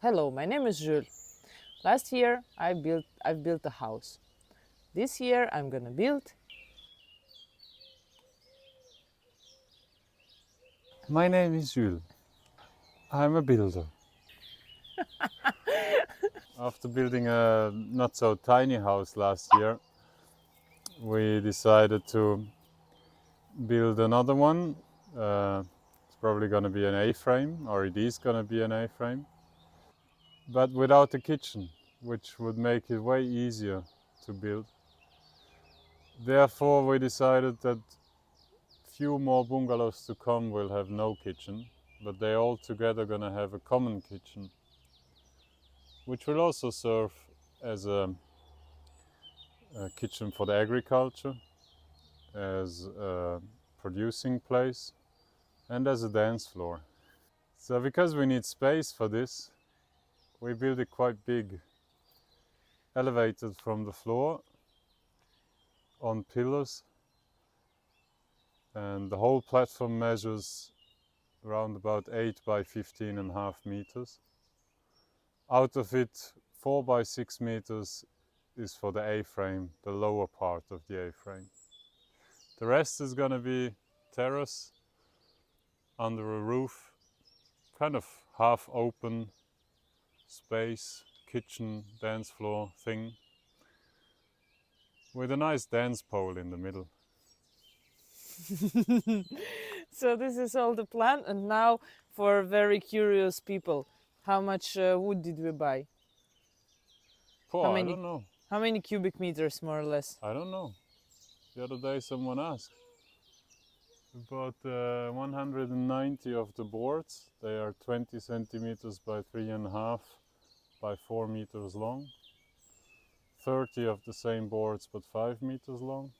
Hello, my name is Jules. Last year I've built a house. This year I'm gonna build. My name is Jules. I'm a builder. After building a not so tiny house last year, we decided to build another one. It's probably going to be an A-frame, or it is going to be an A-frame, but without a kitchen, which would make it way easier to build. Therefore, we decided that few more bungalows to come will have no kitchen, but they're all together going to have a common kitchen, which will also serve as a kitchen for the agriculture, as a producing place, and as a dance floor. So because we need space for this, we built it quite big, elevated from the floor on pillars, and the whole platform measures around about 8 by 15.5 meters. Out of it, 4 by 6 meters is for the A-frame, the lower part of the A-frame. The rest is going to be terrace under a roof, kind of half open space, kitchen, dance floor thing, with a nice dance pole in the middle. So this is all the plan, and now for very curious people, how much wood did we buy? Oh, How I many? don't know. How many cubic meters, more or less? I don't know. The other day someone asked. We bought 190 of the boards. They are 20 centimeters by 3.5 by 4 meters long. 30 of the same boards but 5 meters long.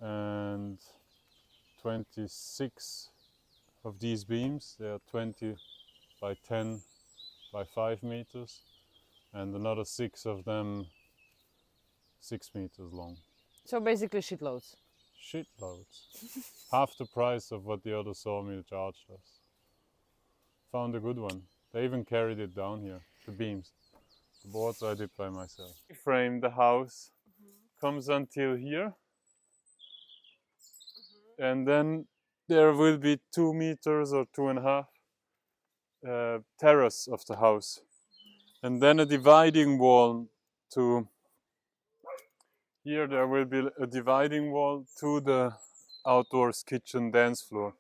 And 26 of these beams. They are 20 by 10 by 5 meters. And another 6 of them 6 meters long. So basically shitloads. Shitloads. Half the price of what the other sawmill charged us. Found a good one. They even carried it down here, the beams. The boards I did by myself. Frame the house comes until here. And then there will be 2 meters or 2.5 terrace of the house. And then a dividing wall to here. There will be a dividing wall to the outdoors kitchen dance floor.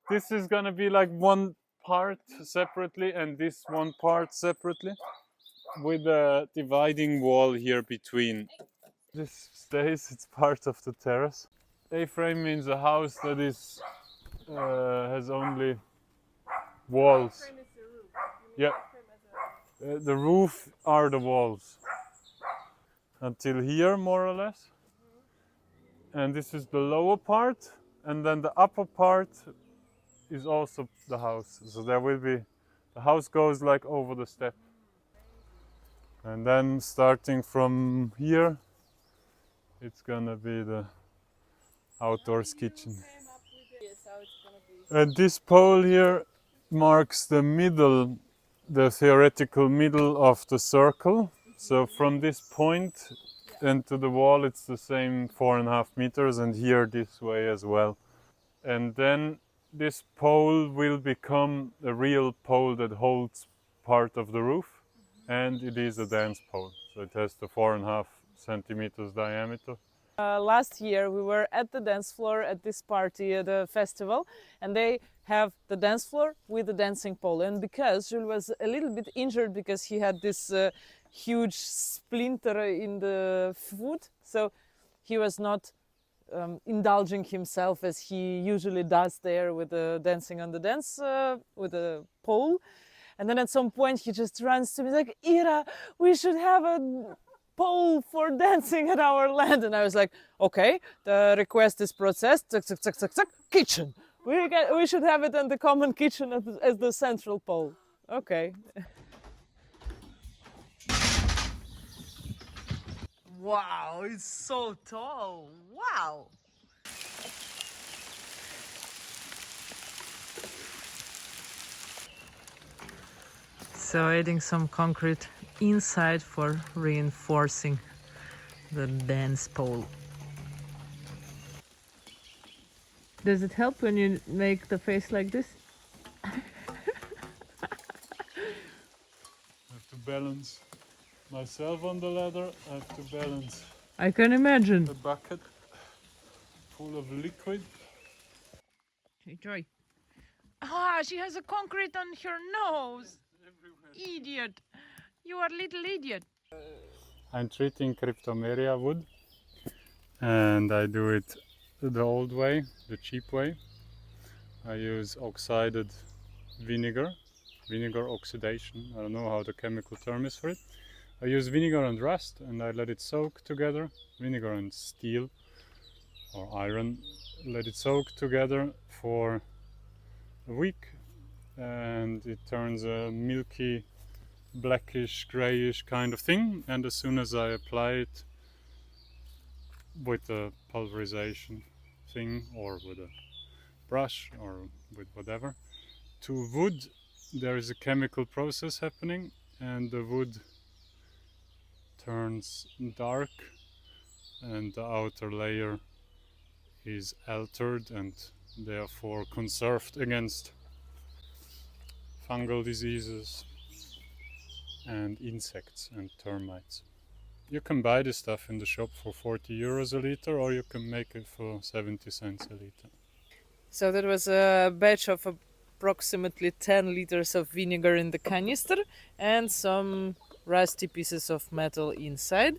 This is gonna be like one part separately and this one part separately, with a dividing wall here between. This stays, it's part of the terrace. A-frame means a house that is has only walls. Yeah, the roof are the walls until here, more or less. And this is the lower part, and then the upper part is also the house. So there will be, the house goes like over the step. And then starting from here, it's gonna be the outdoors kitchen. And this pole here marks the middle, the theoretical middle of the circle. So from this point and to the wall, it's the same 4.5 meters, and here this way as well. And then this pole will become a real pole that holds part of the roof, and it is a dance pole. So it has the 4.5 centimeters diameter. Last year we were at the dance floor at this party at a festival, and they have the dance floor with the dancing pole. And because Jules was a little bit injured because he had this huge splinter in the foot, so he was not indulging himself as he usually does there with the dancing on the dance with the pole. And then at some point he just runs to me like, Ira, we should have a pole for dancing at our land. And I was like, okay, the request is processed. Tuck, tuck, tuck, tuck, tuck, kitchen. We should have it in the common kitchen as the central pole. Okay. Wow, it's so tall. Wow. So adding some concrete inside for reinforcing the dance pole. Does it help when you make the face like this? I have to balance myself on the ladder. I have to balance I can imagine. a bucket full of liquid. Enjoy. Ah, she has a concrete on her nose. Idiot. You are little idiot. I'm treating cryptomeria wood, and I do it the old way, the cheap way. I use oxided vinegar oxidation. I don't know how the chemical term is for it. I use vinegar and rust, and I let it soak together. Vinegar and steel or iron. Let it soak together for a week, and it turns a milky, blackish, grayish kind of thing. And as soon as I apply it with a pulverization thing or with a brush or with whatever to wood, there is a chemical process happening, and the wood turns dark and the outer layer is altered and therefore conserved against fungal diseases and insects and termites. You can buy this stuff in the shop for 40 euros a liter, or you can make it for 70 cents a liter. So that was a batch of approximately 10 liters of vinegar in the canister and some rusty pieces of metal inside.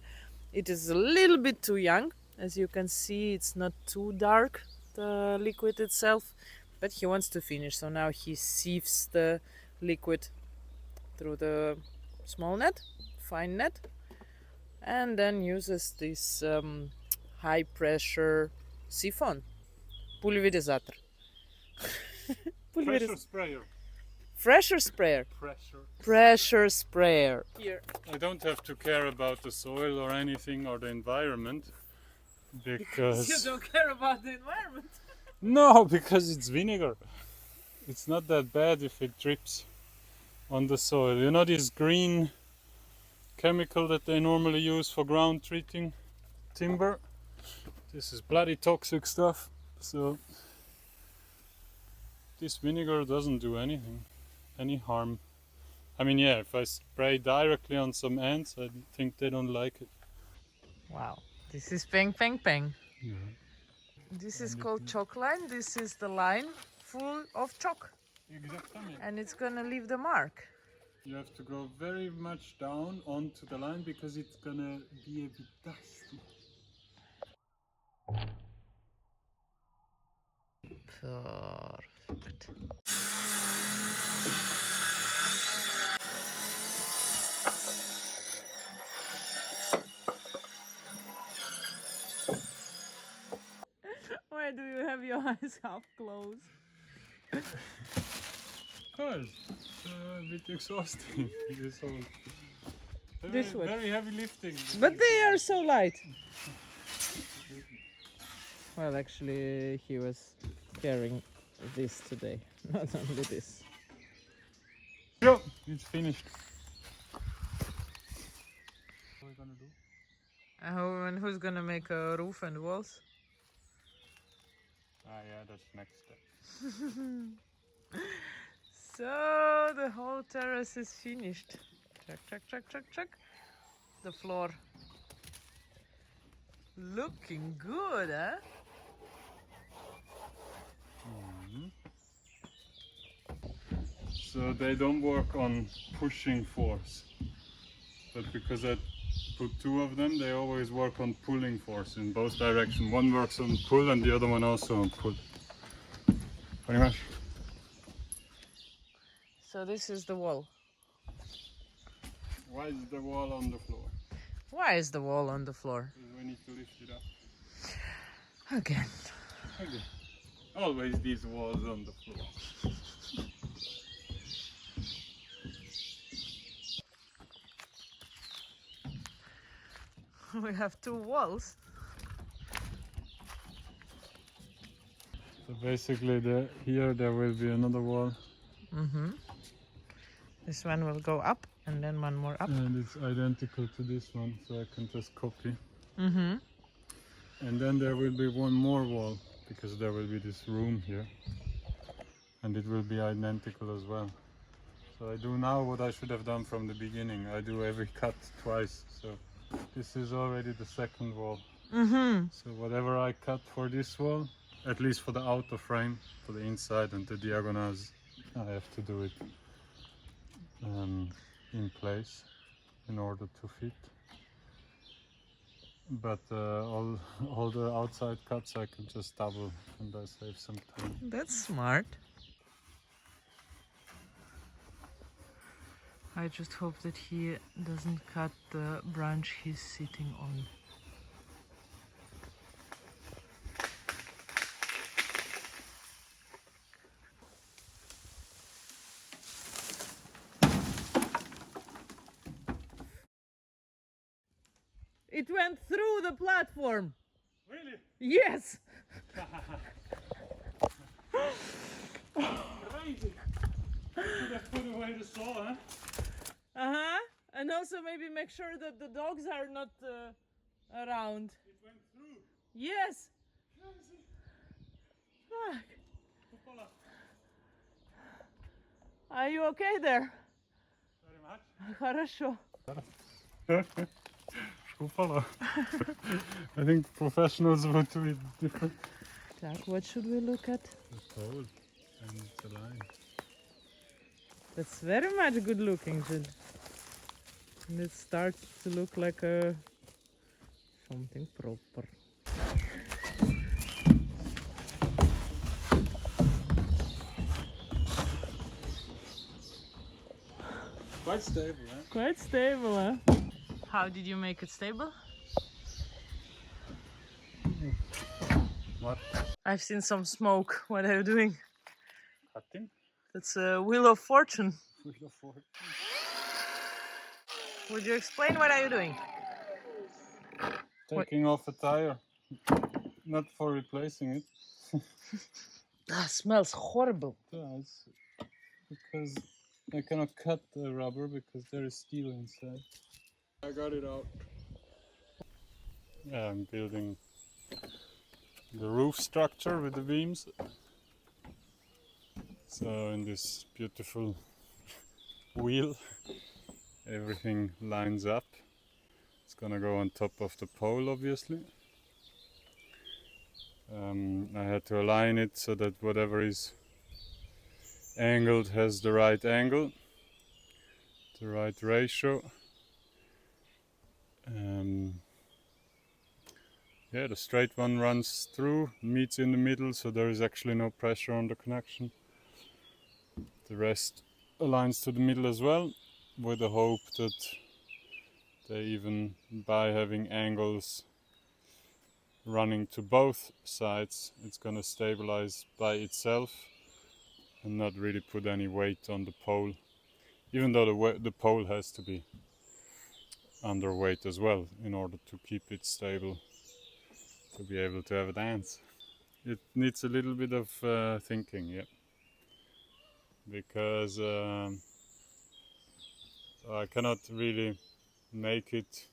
It is a little bit too young. As you can see, it's not too dark, the liquid itself, but he wants to finish. So now he sieves the liquid through the small net, fine net, and then uses this high pressure siphon, pulverizator. Pressure sprayer. Pressure sprayer. Pressure. Pressure sprayer. Here. I don't have to care about the soil or anything or the environment because You don't care about the environment. no, because it's vinegar. It's not that bad if it drips on the soil. You know this green chemical that they normally use for ground treating timber? This is bloody toxic stuff. So this vinegar doesn't do anything, any harm. I mean, yeah, if I spray directly on some ants, I think they don't like it. Wow. This is peng peng peng. Yeah. This is called chalk line. This is the line full of chalk. Exactly. And it's gonna leave the mark. You have to go very much down onto the line because it's gonna be a bit dusty. Perfect. Why do you have your eyes half closed? Because it's a bit exhausting. This whole This way. very heavy lifting. But they are so light. Well, actually, he was carrying this today, not only this. Yo, it's finished. What are we gonna do? And who's gonna make a roof and walls? Ah, yeah, that's next step. So the whole terrace is finished. Check, check, check, check, check. The floor looking good, huh? So they don't work on pushing force, but because I put two of them, they always work on pulling force in both directions. One works on pull and the other one also on pull. Pretty much. So this is the wall. Why is the wall on the floor? Why is the wall on the floor? Because we need to lift it up. Again. Okay. Always these walls on the floor. We have two walls. So basically here there will be another wall. Mm-hmm. This one will go up and then one more up. And it's identical to this one, so I can just copy. Mm-hmm. And then there will be one more wall, because there will be this room here. And it will be identical as well. So I do now what I should have done from the beginning. I do every cut twice. So this is already the second wall. Mm-hmm. So whatever I cut for this wall, at least for the outer frame, for the inside and the diagonals, I have to do it in place in order to fit. But all the outside cuts I can just double and I save some time. That's smart. I just hope that he doesn't cut the branch he's sitting on. It went through the platform. Really? Yes. Crazy! Could have put away the saw, huh? Uh-huh. And also maybe make sure that the dogs are not around. It went through. Yes. Crazy. Fuck. Hoppala. Are you okay there? Very much. Хорошо. Hoppala. I think professionals would do it different. Так, what should we look at? The pole and the line. That's very much good looking, Jill. And it starts to look like a something proper. Quite stable, huh? Quite stable, huh? How did you make it stable? What? I've seen some smoke. What are you doing? Cutting? That's a wheel of fortune. Wheel of fortune. Would you explain what are you doing? Taking off a tire. Not for replacing it. That smells horrible. Yeah, it's because I cannot cut the rubber because there is steel inside. I got it out. Yeah, I'm building the roof structure with the beams. So in this beautiful wheel, everything lines up. It's gonna go on top of the pole, obviously. I had to align it so that whatever is angled has the right angle, the right ratio. Yeah, the straight one runs through, meets in the middle, so there is actually no pressure on the connection. The rest aligns to the middle as well, with the hope that they even, by having angles running to both sides, it's going to stabilize by itself and not really put any weight on the pole, even though the pole has to be underweight as well in order to keep it stable, to be able to have a dance. It needs a little bit of thinking, yeah, because I cannot really make it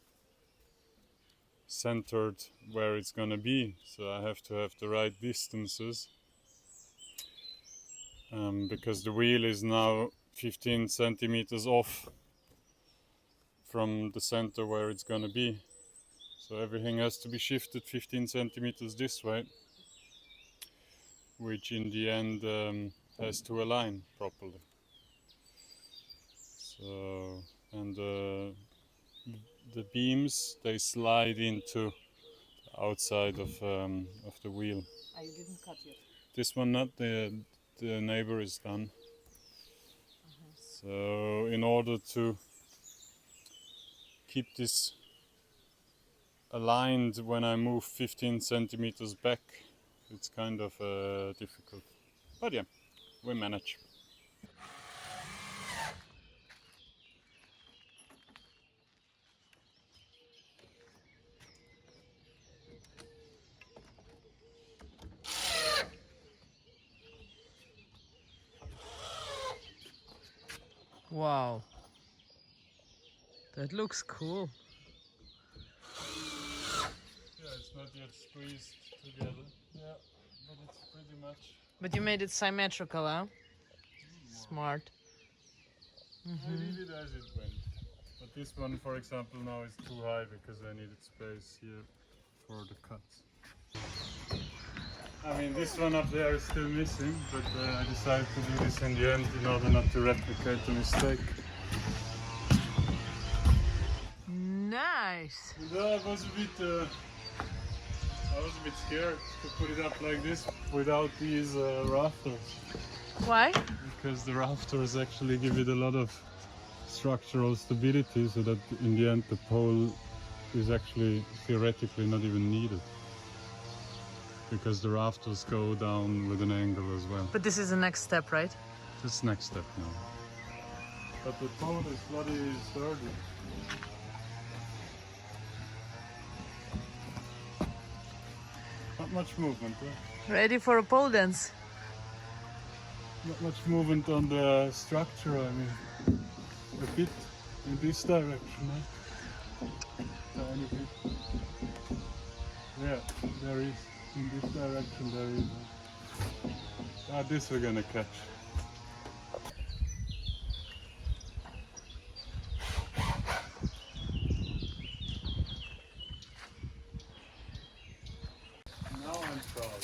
centered where it's gonna be, so I have to have the right distances, because the wheel is now 15 centimeters off from the center where it's gonna be, so everything has to be shifted 15 centimeters this way, which in the end has to align properly. So, and the beams, they slide into the outside of the wheel. I didn't cut yet. This one not, the neighbor is done. So in order to keep this aligned when I move 15 centimeters back, it's kind of difficult. But yeah, we manage. Wow. That looks cool. Yeah, it's not yet squeezed together. Yeah, but it's pretty much. But you made it symmetrical, huh? Smart. I did it as it went. But this one, for example, now is too high because I needed space here for the cuts. I mean, this one up there is still missing, but I decided to do this in the end in order not to replicate the mistake. Nice. And, I was a bit scared to put it up like this without these rafters, Why? because the rafters actually give it a lot of structural stability, so that in the end the pole is actually theoretically not even needed, because the rafters go down with an angle as well. But this is the next step, right? That's next step now. But the pole is bloody sturdy. Not much movement, huh? Ready for a pole dance? Not much movement on the structure, I mean, a bit in this direction, huh? Tiny bit. Yeah, there is. In this direction there is. Ah, this we're gonna catch. Now I'm proud.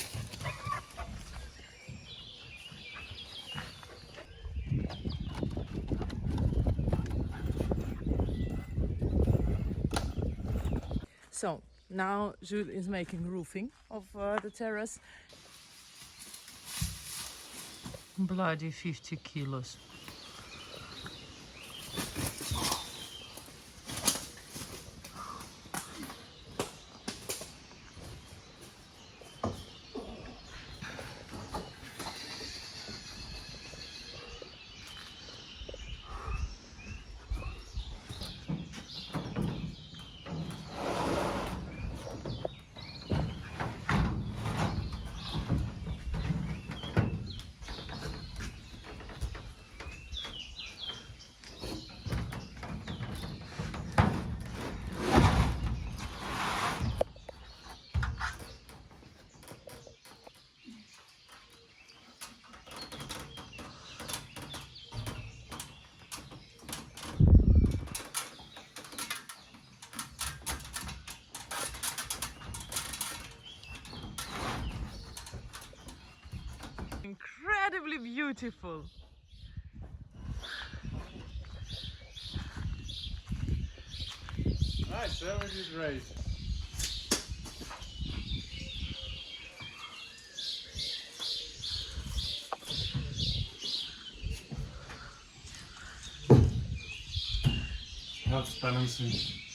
So now Jules is making roofing of the terrace. Bloody 50 kilos. Incredibly beautiful. Nice, that was just great. Helps balancing.